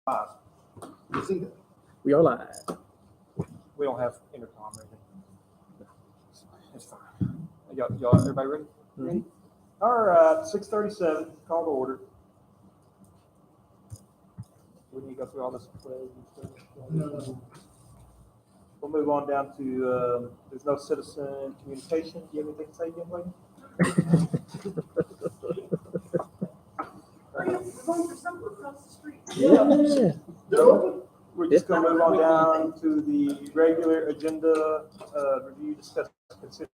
You see that? We are live. We don't have intercom or anything. It's fine. Y'all, everybody ready? Ready? All right, 6:37, call to order. We need to go through all this pledge and stuff. No. We'll move on down to, there's no citizen communication. Do you have anything to say, young lady? Are you going for something across the street? Yeah. We're just gonna move on down to the regular agenda, review, discuss, consider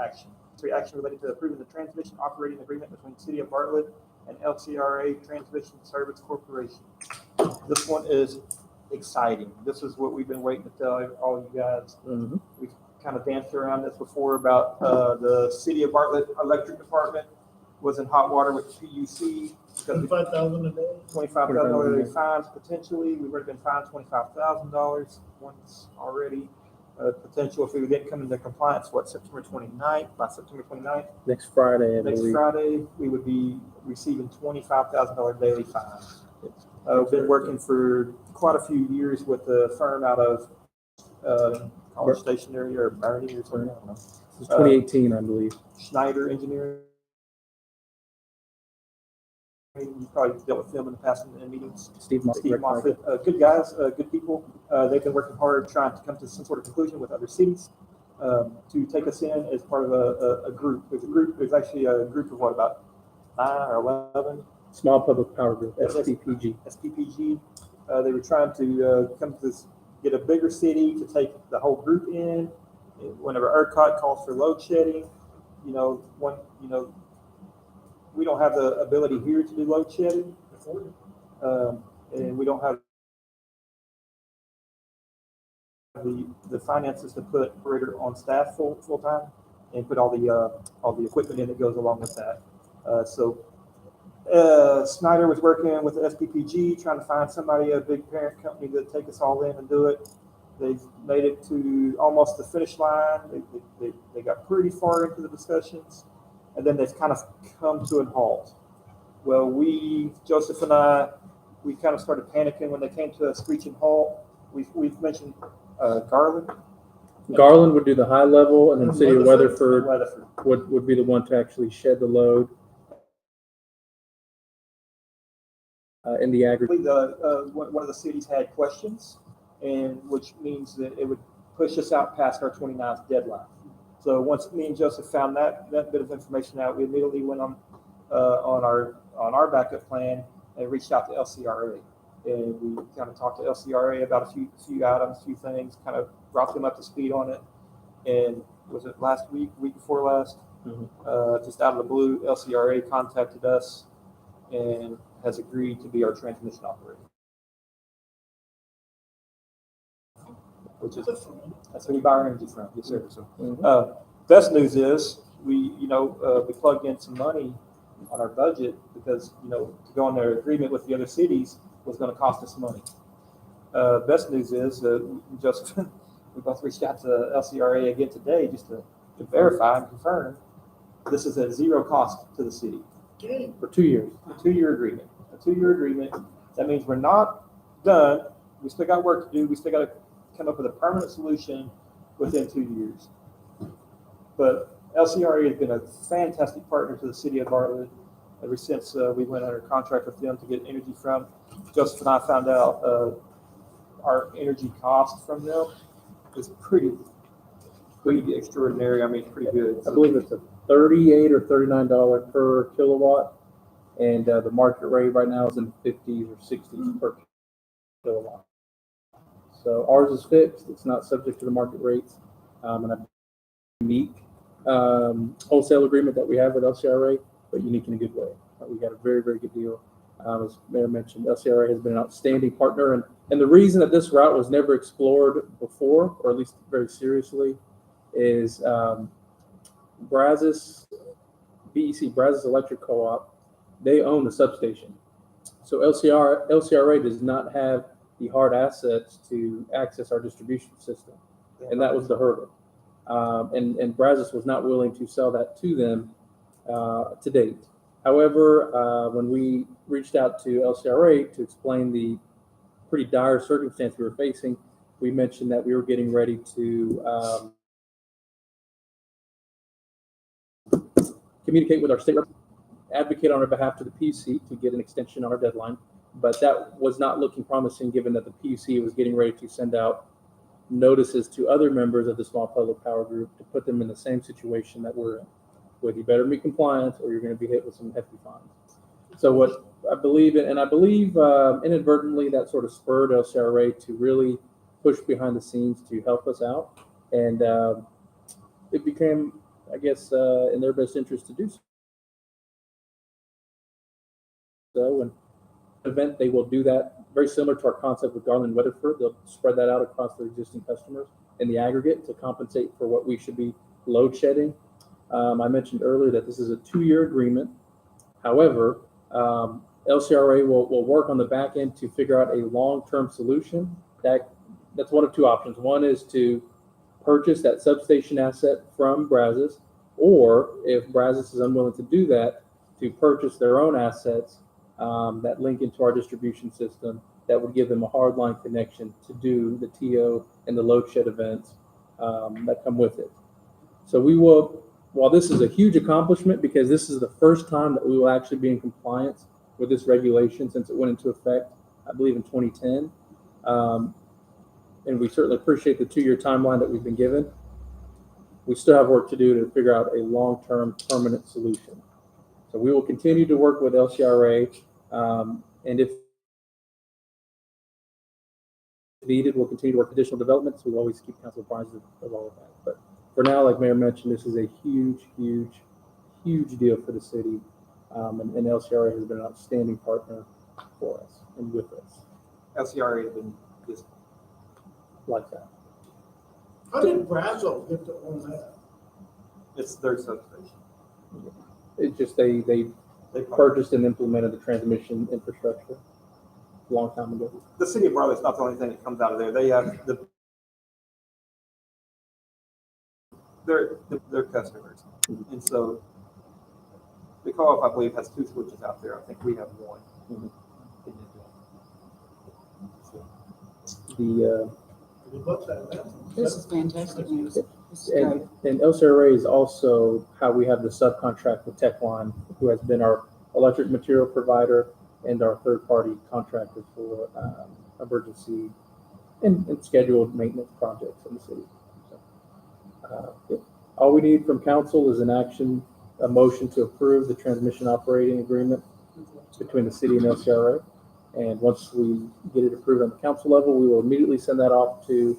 action. Action related to approving the transmission operating agreement between the City of Bartlett and LCRA Transmission Service Corporation. This one is exciting. This is what we've been waiting to tell all you guys. Mm-hmm. We've kind of danced around this before about the City of Bartlett Electric Department was in hot water with the PUC. $25,000 a day. $25,000 fines potentially. We've already been fined $25,000 once already. Potential if we didn't come into compliance, September 29th, by September 29th, Next Friday, I next believe. Friday, we would be receiving $25,000 daily fine. We've been working for quite a few years with a firm out of College Station area or Bernie or something. I don't know. This is 2018, I believe. Schneider Engineering. You probably dealt with them in the past in meetings. Steve Moffitt, good guys, good people. They've been working hard trying to come to some sort of conclusion with other cities to take us in as part of a group. There's actually a group of what, about 9 or 11? Small Public Power Group, SPPG. SPPG. They were trying to come to this, get a bigger city to take the whole group in. Whenever ERCOT calls for load shedding, we don't have the ability here to do load shedding, and we don't have the finances to put operator on staff full time and put all the equipment in that goes along with that. Snyder was working with the SPPG, trying to find somebody, a big parent company, to take us all in and do it. They've made it to almost the finish line. They got pretty far into the discussions, and then they've kind of come to a halt. Well, Joseph and I, we kind of started panicking when they came to a screeching halt. We've mentioned Garland. Garland would do the high level, and then City of Weatherford Weatherford. would be the one to actually shed the load in the aggregate. One of the cities had questions, and which means that it would push us out past our 29th deadline. So once me and Joseph found that bit of information out, we immediately went on our backup plan and reached out to LCRA. And we kind of talked to LCRA about a few items, a few things, kind of brought them up to speed on it. And was it last week before last? Mm-hmm. Just out of the blue, LCRA contacted us and has agreed to be our transmission operator. Which is, that's who we buy our energy from. Yes, sir. So, best news is we plugged in some money on our budget because, to go on their agreement with the other cities was going to cost us money. Best news is we both reached out to LCRA again today just to verify and confirm this is at zero cost to the city. For 2 years. A 2-year agreement. A 2-year agreement. That means we're not done. We still got work to do. We still got to come up with a permanent solution within 2 years. But LCRA has been a fantastic partner to the city of Bartlett ever since we went under contract with them to get energy from. Joseph and I found out our energy cost from them is pretty extraordinary. I mean, pretty good. I believe it's a $38 or $39 per kilowatt, and the market rate right now is in the 50s or 60s per kilowatt. So ours is fixed; it's not subject to the market rates, and a unique wholesale agreement that we have with LCRA, but unique in a good way. We got a very, very good deal. As Mayor mentioned, LCRA has been an outstanding partner, and the reason that this route was never explored before, or at least very seriously, is Brazos Electric Co-op, they own the substation. So LCRA does not have the hard assets to access our distribution system, and that was the hurdle. And Brazos was not willing to sell that to them to date. However, when we reached out to LCRA to explain the pretty dire circumstance we were facing, we mentioned that we were getting ready to communicate with our state rep, advocate on our behalf to the PUC to get an extension on our deadline. But that was not looking promising given that the PUC was getting ready to send out notices to other members of the small public power group to put them in the same situation that we're in. With you better be compliant or you're going to be hit with some hefty fines. So what I believe in, and I believe inadvertently that sort of spurred LCRA to really push behind the scenes to help us out. And it became, I guess, in their best interest to do so. So when event, they will do that very similar to our concept with Garland Weatherford. They'll spread that out across their existing customers in the aggregate to compensate for what we should be load shedding. I mentioned earlier that this is a 2-year agreement. However, LCRA will work on the back end to figure out a long-term solution. That's one of two options. One is to purchase that substation asset from Brazos, or if Brazos is unwilling to do that, to purchase their own assets that link into our distribution system that would give them a hardline connection to do the TO and the load shed events that come with it. So we will, while this is a huge accomplishment because this is the first time that we will actually be in compliance with this regulation since it went into effect, I believe in 2010. And we certainly appreciate the 2-year timeline that we've been given. We still have work to do to figure out a long-term permanent solution. So we will continue to work with LCRA. And if needed, we'll continue to work additional developments. We'll always keep council apprised of all of that. But for now, like Mayor mentioned, this is a huge deal for the city. And LCRA has been an outstanding partner for us and with us LCRA has been just like that. How did Brazos get to own that? it's their substation. It just, they They purchased and implemented the transmission infrastructure a long time ago. The city of Bartlett's not the only thing that comes out of there. They have their customers, and so the co-op, I believe, has 2 switches out there. I think we have 1. Mhm. So, They bought that now. This is fantastic news. This is great. And LCRA is also how we have the subcontract with Techline, who has been our electric material provider and our third-party contractor for emergency and scheduled maintenance projects in the city. So, yeah. All we need from council is a motion to approve the transmission operating agreement between the city and LCRA. And once we get it approved on the council level, we will immediately send that off to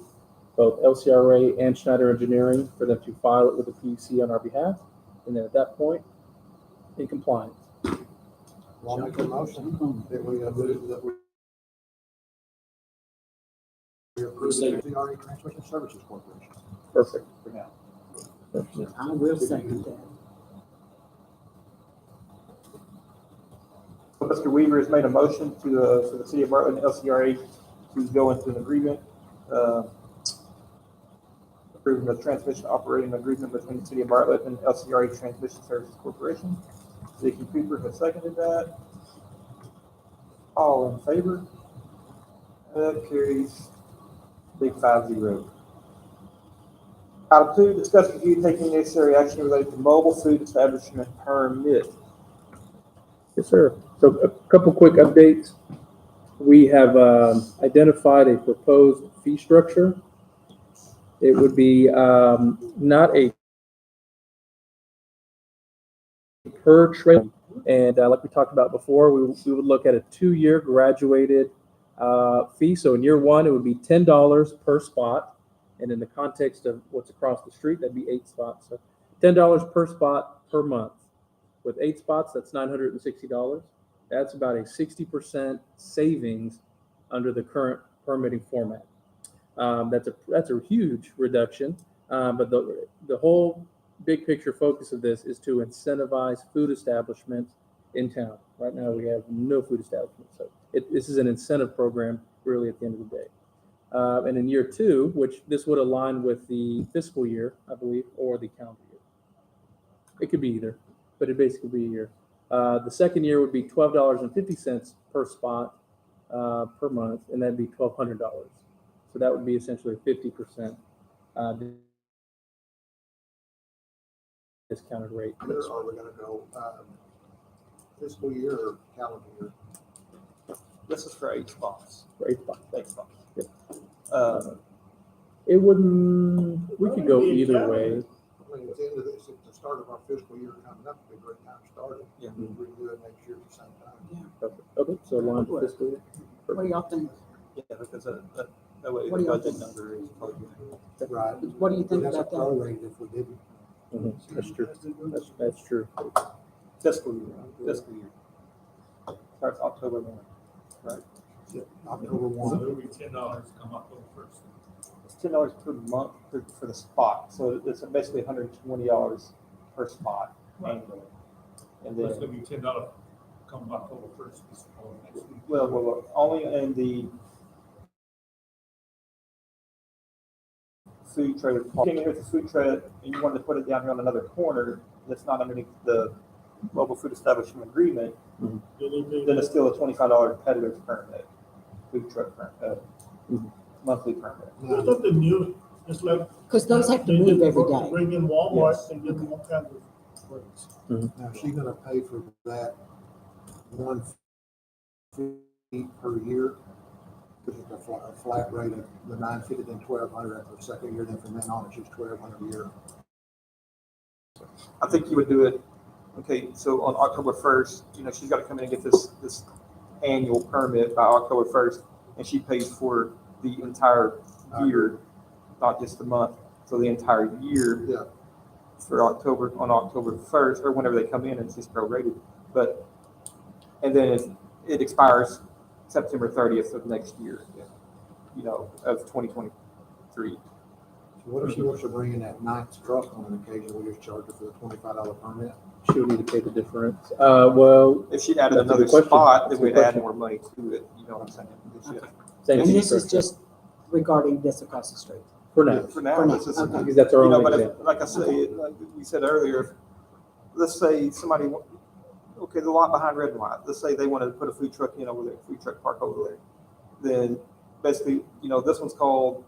both LCRA and Schneider Engineering for them to file it with the PUC on our behalf. And then at that point, in compliance. I'll make a motion that we move that we approve the CRA Transmission Services Corporation. Perfect. for now. I will second that. So Mr. Weaver has made a motion to for the city of Bartlett and LCRA to go into an agreement, approving the transmission operating agreement between the city of Bartlett and LCRA Transmission Services Corporation. Vicky Cooper has seconded that. All in favor? That carries big 5-0. Item 2, discuss review taking necessary action related to mobile food establishment permit. Yes, sir. So a couple quick updates. We have identified a proposed fee structure. It would be not a per trade, and like we talked about before, we would look at a 2-year graduated fee. So in year 1, it would be $10 per spot, and in the context of what's across the street, that'd be 8 spots. So $10 per spot per month. With 8 spots, that's $960. That's about a 60% savings under the current permitting format. That's a huge reduction, but the whole big picture focus of this is to incentivize food establishments in town. Right now, we have no food establishments, so this is an incentive program really at the end of the day. And in year 2, which this would align with the fiscal year, I believe, or the calendar year. It could be either, but it'd basically be a year. The second year would be $12.50 per spot per month, and that'd be $1,200. So that would be essentially a 50% discounted rate. Where are we gonna go, fiscal year or calendar year? This is for 8 spots. For 8 spots. 8 spots. Yep. It It wouldn't. We could go either way. I mean, at the end of this, at the start of our fiscal year coming up, it'd be a great time to start it. Yeah. We can do it next year at the same time. Perfect. Okay, so align with fiscal year. What do y'all think? Yeah, because that way What the do y'all budget think? number is probably. Right. What do you think That's a about that? prorate if we didn't. That's true. That's true. Fiscal year. Starts October 1, right? October So 1. it'll be $10 come up with the first. It's $10 per month for the spot, so it's basically $120 per spot annually. And It's then, gonna be $10 come October 1st, this fall next week. well, only in the food trailer. If you came in here with a food trailer and you wanted to put it down here on another corner that's not underneath the mobile food establishment agreement, then it's still a $25 peddler's permit, food truck permit, monthly permit. There's something new, it's like. Because those have to they move did every day. Bring in Walmart Yes. and give them all kinds of rates. Now, is she gonna pay for that one fee per year? Because it's a flat rate of the $950, then $1,200 after the second year, then from then on, it's just $1,200 a year. I think you would do it, okay, so on October 1st, she's got to come in and get this annual permit by October 1st, and she pays for the entire year, not just the month. So the entire year Yeah. for October, on October 1st, or whenever they come in, it's just prorated. But, and then it expires September 30th of next year, you know, of 2023. So what if she wants to bring in that ninth truck on an occasion, we just charge her for the $25 permit? She'll need to pay the difference. Well, If she added That's a another good question. spot, then That's a good we'd add question. more money to it, you know what I'm saying? It's just- same And thing this is for- just regarding this across the street. for now, For now, For now, this is, okay. because that's our you know, only but example. if, like I say, like we said earlier, let's say somebody, okay, the lot behind Red and White, let's say they wanted to put a food truck in over there, food truck park over there. Then basically, you know, this one's called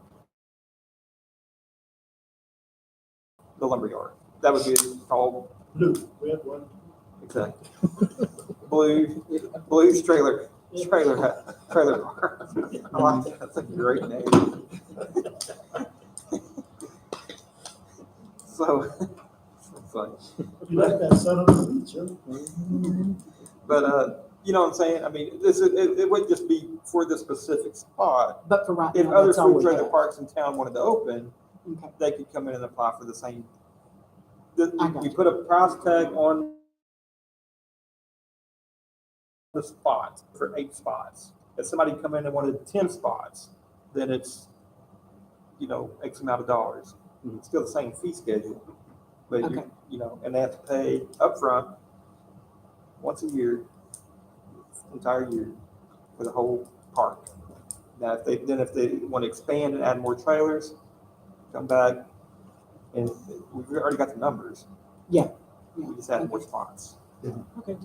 the lumberyard. That would be called, Blue, we have one. exactly. Blue's trailer park. I like that, that's a great name. So, it's like, You like that son of a beach, huh? but, you know what I'm saying? I mean, it would just be for this specific spot. But for right If now, other that's all food we trailer have. parks in town wanted to open, Okay. they could come in and apply for the same. I got We you. put a price tag on the spot for 8 spots. If somebody come in and wanted 10 spots, then it's, you know, X amount of dollars. It's still the same fee schedule, but Okay. you know, and they have to pay upfront once a year, entire year for the whole park. Now, if they want to expand and add more trailers, come back, and we've already got the numbers. Yeah. We just add more spots. Okay.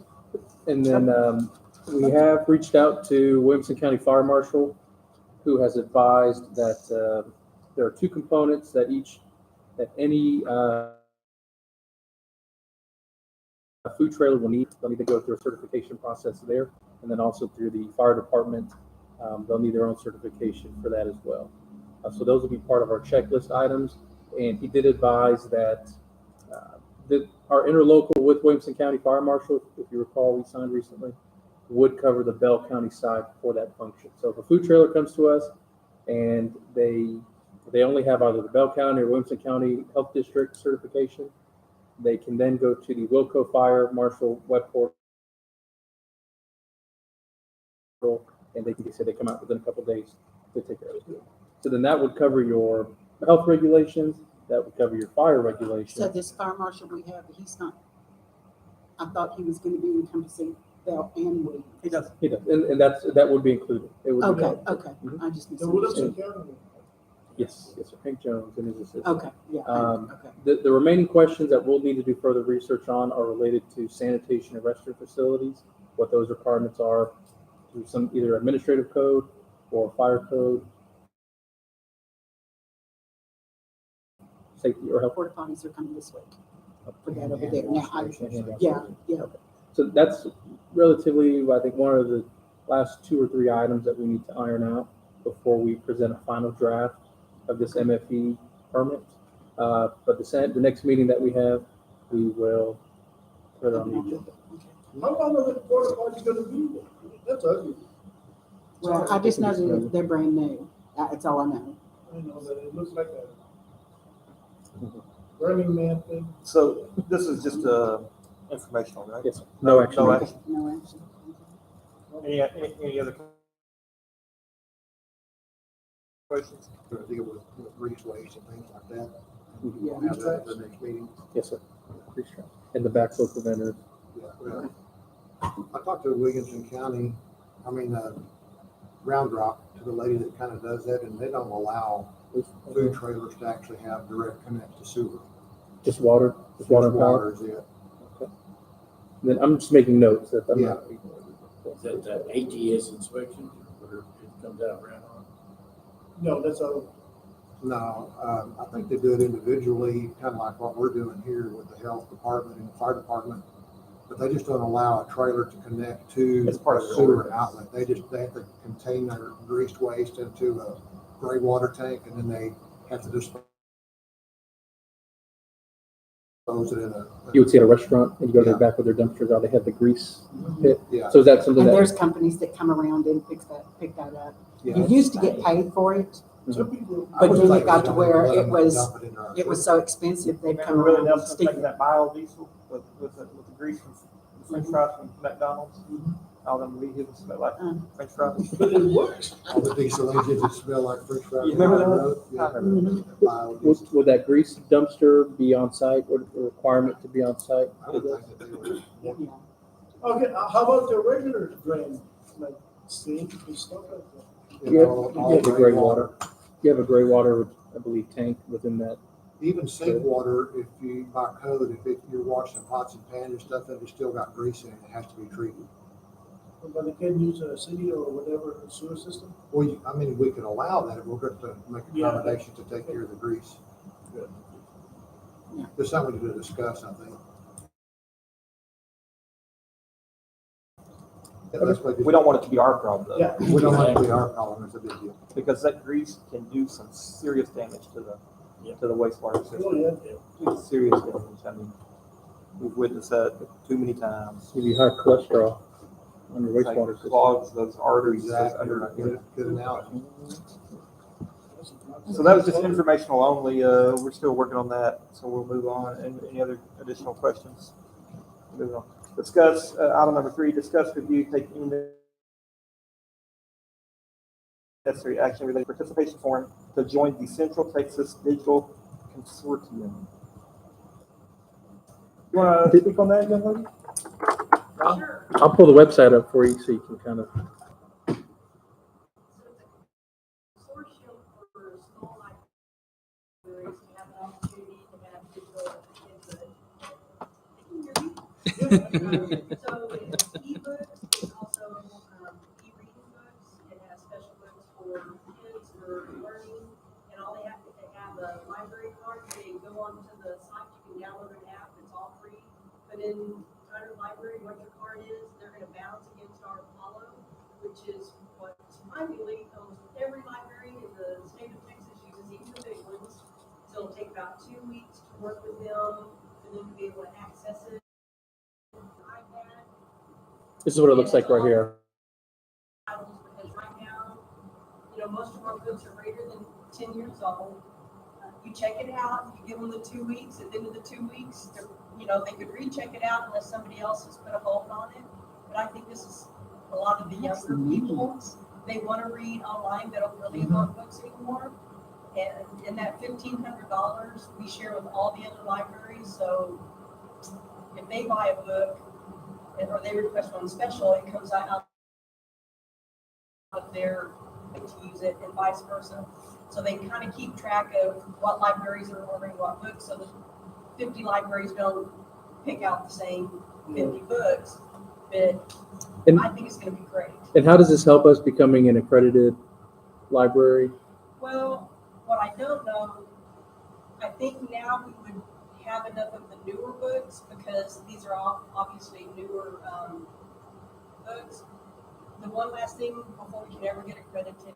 And then we have reached out to Williamson County Fire Marshal, who has advised that there are 2 components that any food trailer will need. They'll need to go through a certification process there, and then also through the fire department. They'll need their own certification for that as well. So those will be part of our checklist items. And he did advise that our interlocal with Williamson County Fire Marshal, if you recall, we signed recently, would cover the Bell County side for that function. So if a food trailer comes to us and they only have either the Bell County or Williamson County Health District certification, they can then go to the Wilco Fire Marshal web portal, and they can say they come out within a couple of days to take care of it. So then that would cover your health regulations, that would cover your fire regulations. So this fire marshal we have, he's not, I thought he was gonna be encompassing Bell and Williams. He does. He does, and that would be included. It would be Okay, covered. okay. Mhm. I just The Williamson misunderstood. County. Yes, sir. Hank Jones and his assistant. Okay, yeah, okay. The remaining questions that we'll need to do further research on are related to sanitation and restroom facilities, what those requirements are through some either administrative code or fire code, safety or health. Porta potties are coming this week. For that over there. Now, And- yeah, yeah. So that's relatively, I think, one of the last 2 or 3 items that we need to iron out before we present a final draft of this MFE permit. But the next meeting that we have, we will put it on the agenda. How long are the porta potties gonna be there? That's ugly. Well, I just know that they're brand new. That's all I know. I know, but it looks like a Burning Man thing. So this is just informational, right? Yes, sir. No action. No needed. action. No action. Any other questions? To deal with grease waste and things like that. Yeah. We'll have that at the next meeting. Yes, sir. And the backflow preventers. Yeah, well, I talked to Williamson County, Round Rock, to the lady that kind of does that, and they don't allow food trailers to actually have direct connect to sewer. Just water, just water and power. Water is it. Then I'm just making notes that I'm not. Is that the ATS inspection, where it comes out right on? No, that's all. No, I think they do it individually, kind of like what we're doing here with the health department and the fire department. But they just don't allow a trailer to connect to It's part of a the sewer ordinance. outlet. They have to contain their greased waste into a gray water tank, and then they have to dispose Those that in a. You would see at a restaurant, and you go to the Yeah. back with their dumpsters out, they have the grease pit. Yeah. So is that something And that, there's companies that come around and pick that up. Yeah. You used to get paid for it, I but was then like, it got to don't where let it them was, dump in our- it was so expensive, they'd come Remember Willie around and Nelson stick taking it. that biodiesel with the grease from the French fries from McDonald's? All them vehicles smell like French fries. But it works. All the diesel engines that smell like French fries. You remember on the that? road? Yeah. Mhm. Biodiesel. would that grease dumpster be on site, or a requirement to be on site? I would think that they would. Yeah. Okay, how about the regular drain, like sink and stuff like that? You All- have, all you have the gray gray water. You have a gray water, I believe, tank within that. Even sink water, if you, by code, you're washing pots and pans and stuff, and it's still got grease in it, it has to be treated. But they can use a city or whatever sewer system? Well, I mean, we can allow that, we're going to make Yeah. accommodations to take care of the grease. Good. Yeah. There's something to discuss, I think. Yeah, that's what- We don't want it to be our problem though. Yeah. We don't want it to be our problem, it's a big deal. Because that grease can do some serious damage to the wastewater Oh, system. yeah. Serious damage. I mean, we've witnessed that too many times. Give you high cholesterol on your It's like wastewater system. clogs those arteries. those Exactly, under- good analogy. So that was just informational only. We're still working on that, so we'll move on. And any other additional questions? Moving on. Discuss, item number 3, discuss, review, take any necessary action related participation form to join the Central Texas Digital Consortium. You want to speak on that, young lady? Sure. I'll pull the website up for you so you can kind of, Consortium for small libraries to have an opportunity to have digital input. Can you hear me? So it's ebooks, it's also e-reading books, it has special books for kids for learning, and all they have, if they have a library card, they go onto the site, you can download an app, it's all free. Put in Tyler Library, what your card is, they're gonna balance against our Apollo, which is what surprisingly almost every library in the state of Texas uses, even the big ones. So it'll take about 2 weeks to work with them, for them to be able to access it. iPad, this is what it looks like right here. titles, because right now, most of our books are greater than 10 years old. You check it out, you give them the 2 weeks, at the end of the 2 weeks, they could recheck it out unless somebody else has put a hold on it. But I think this is a lot of the younger people, they want to read online, they don't really want books anymore. And in that $1,500, we share with all the other libraries, so if they buy a book, or they request one special, it comes out of their to use it and vice versa. So they kind of keep track of what libraries are ordering what books, so that 50 libraries don't pick out the same 50 books. But And- I think it's going to be great. And how does this help us becoming an accredited library? Well, what I don't know, I think now we would have enough of the newer books because these are all obviously newer books. The one last thing before we can ever get accredited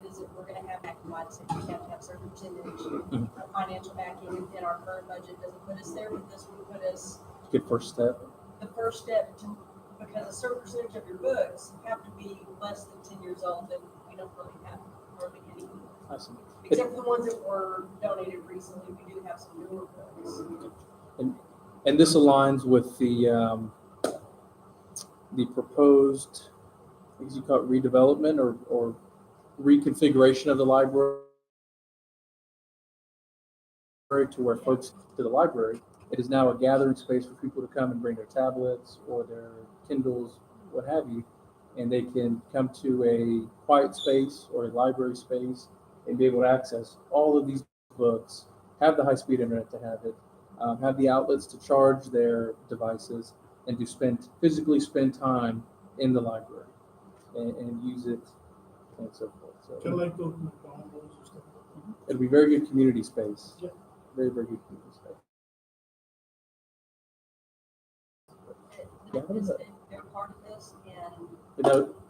is that we're going to have backing rights. We have to have certain percentage of financial backing, and our current budget doesn't put us there, but this would put us Good first step. the first step to, because a certain percentage of your books have to be less than 10 years old, and we don't really have hardly any. Awesome. Except for the ones that were donated recently, we do have some newer books. And this aligns with the proposed, I guess you call it redevelopment or reconfiguration of the library to where folks to the library. It is now a gathering space for people to come and bring their tablets or their Kindles, what have you, and they can come to a quiet space or a library space and be able to access all of these books, have the high-speed internet to have it, have the outlets to charge their devices, and to physically spend time in the library and use it and so forth. Kind of So like those McDonald's and stuff. it'll be very good community space. Yeah. Very, very good community space. Yeah, what is it? They're part of this, and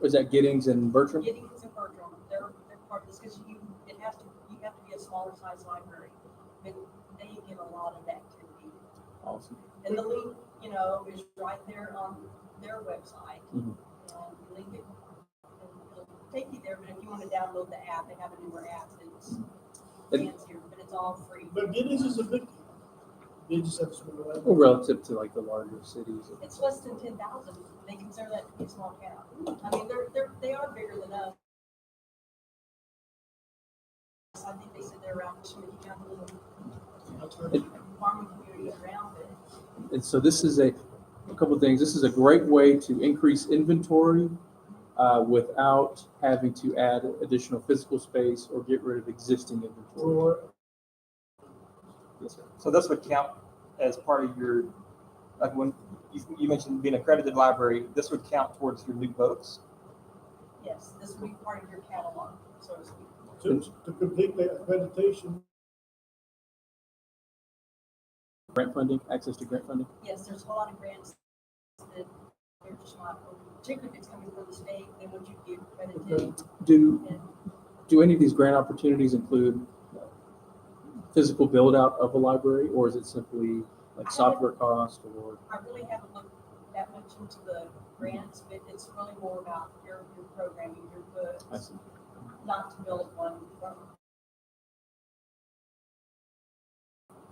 Is that Giddings and Bertram? Giddings and Bertram, they're part of this, because you have to be a smaller size library. been a lot of activity. Awesome. And the link, you know, is right there on their website. Mhm. And you link it, and it'll take you there, but if you want to download the app, they have a newer app that's And- fancier, but it's all free. But Giddings is a big, they just have to swim around. Well, relative to like the larger cities. It's less than 10,000. They consider that to be a small town. I mean, they are bigger than us. I think they said they're around Smithy County, farming community around it. And so this is a couple of things. This is a great way to increase inventory without having to add additional physical space or get rid of existing inventory. Yes, sir. So this would count as part of your, like when you mentioned being an accredited library, this would count towards your new books? Yes, this would be part of your catalog, so to speak. To complete the accreditation, Grant funding, access to grant funding. Yes, there's a lot of grants that they're just not, particularly if it's coming from the state, they want you to get accredited. Do any of these grant opportunities include physical build out of a library, or is it simply like software cost or? I really haven't looked that much into the grants, but it's really more about your programming, your books, I see. not to build one from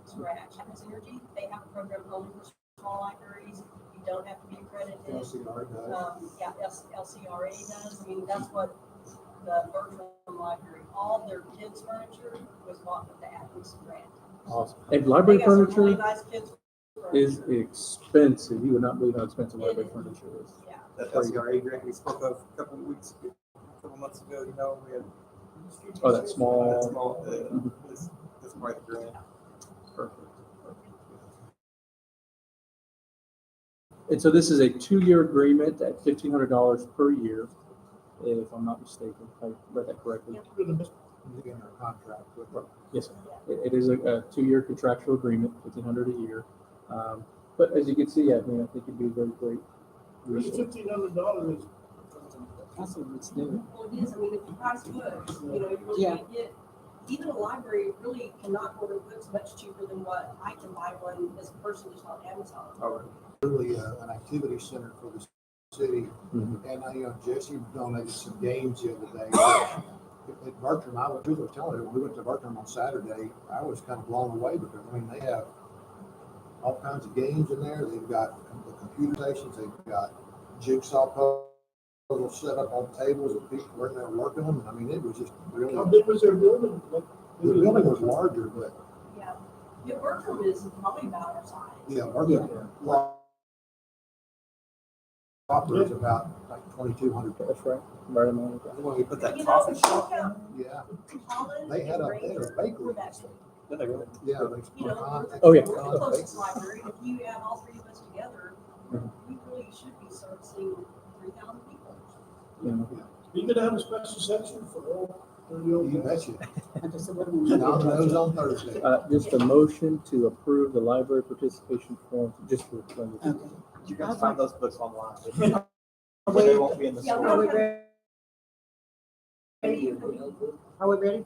scratch. Synergy, they have a program only for small libraries. You don't have to be accredited. LCR does. Yeah, LCRA does. I mean, that's what the Bertram Library, all their kids' furniture was bought with the Athens grant. Awesome. And library They got some really furniture nice kids' is furniture. expensive. You would not believe how expensive It library is. furniture is. Yeah. That LCRA grant we spoke of a couple months ago, you know, we had. Oh, that small. That small, Mhm. that's quite the grant. Perfect. And so this is a 2-year agreement at $1,500 per year, if I'm not mistaken. If I read that correctly. In our contract with them. Yes, sir. It is a 2-year contractual agreement, $1,500 a year. But as you can see, I mean, I think it'd be a very great resource. $1,500 is. That's a good deal. Well, it is, I mean, if you price books, you know, you're really Yeah. gonna get, even a library really cannot order books much cheaper than what I can buy one as a person just on Amazon. Really an activity center for the city. Mhm. And you know, Jesse donated some games the other day. At Bertram, we were telling her, when we went to Bertram on Saturday, I was kind of blown away because, I mean, they have all kinds of games in there. They've got the computer stations, they've got jigsaw puzzles set up on tables and people were there working them. I mean, it was just really, How the big was their building? building was larger, but Yeah. Yeah, Bertram is probably about our size. yeah, Bertram proper is about like 2,200. That's right. Right on the- When we put that You know, coffee check shop, out Yeah, Holland they had and a Granger, bakery. we're that big. did they really? Yeah, You know, Oh, yeah. we're the closest library. If you add all three of us together, Mhm. we really should be servicing 3,000 people. Yeah. You could have a special section for all. You betcha. I just said, what do we- Domino's on Thursday. Just a motion to approve the library participation form, just for. Okay. You guys find those books online. Are They we, won't be in the Yeah, store. are we ready? Maybe Are we ready?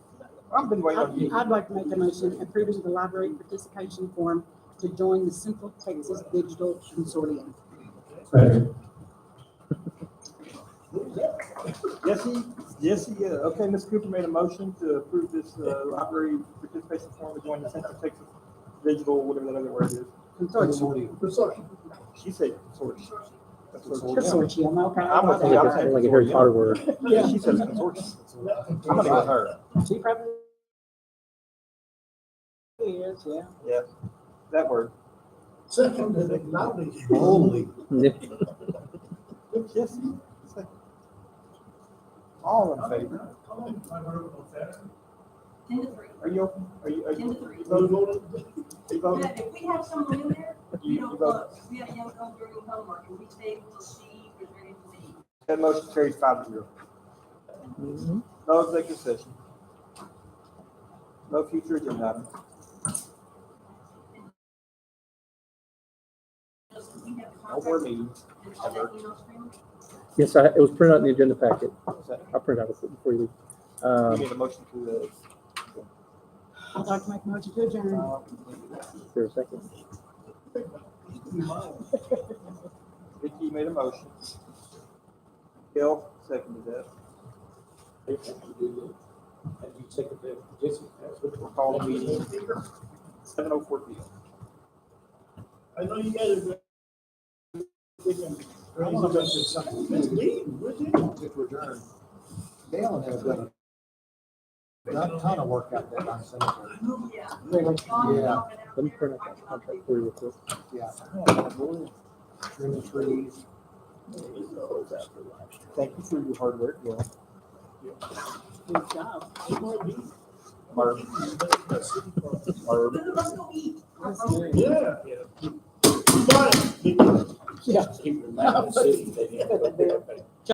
I've been waiting on you. I'd like to make a motion approving the library participation form to join the Central Texas Digital Consortium. Jesse, okay, Ms. Cooper made a motion to approve this, library participation form to join the Central Texas Digital, whatever that other word is. Consortium. She said consortium. Consortium, okay. I'm with you. Like a Harry Potter word. Yeah, she says consortium. I'm gonna go with her. She probably is, yeah. Yeah, that word. Second, loudly. Holy. Jesse. All in favor? 10 to 3. Are you open? Are you 10 to 3. you voting? You voting? Yeah, if we have someone in there, You- you know, you vote. look, we had a young couple during homework, and we stayed until she was ready to leave. That motion carries 5-0. No executive session. No future agenda item. Just, we have No more contact, meetings. and all that email stream. Yes, it was printed out in the agenda packet. What's that? I'll print it out before you leave. You need a motion to, I'd like to make a motion to adjourn. Is there a second? Vicky made a motion. Gil seconded that. And you take it there, Jesse, that's what We'll call the meeting 7:04 p.m. I know you guys are. I want to mention something. Let's leave, where's it? If we're adjourned, Dalen has done a ton of work out there on cemetery. Yeah, Let me print out that contract for you real quick. yeah. Trimming trees. Thank you for your hard work, Gil. Good job. Barb. Barb. Let's go eat. Yeah. You got it. Yeah. keep reminding the city they didn't go there.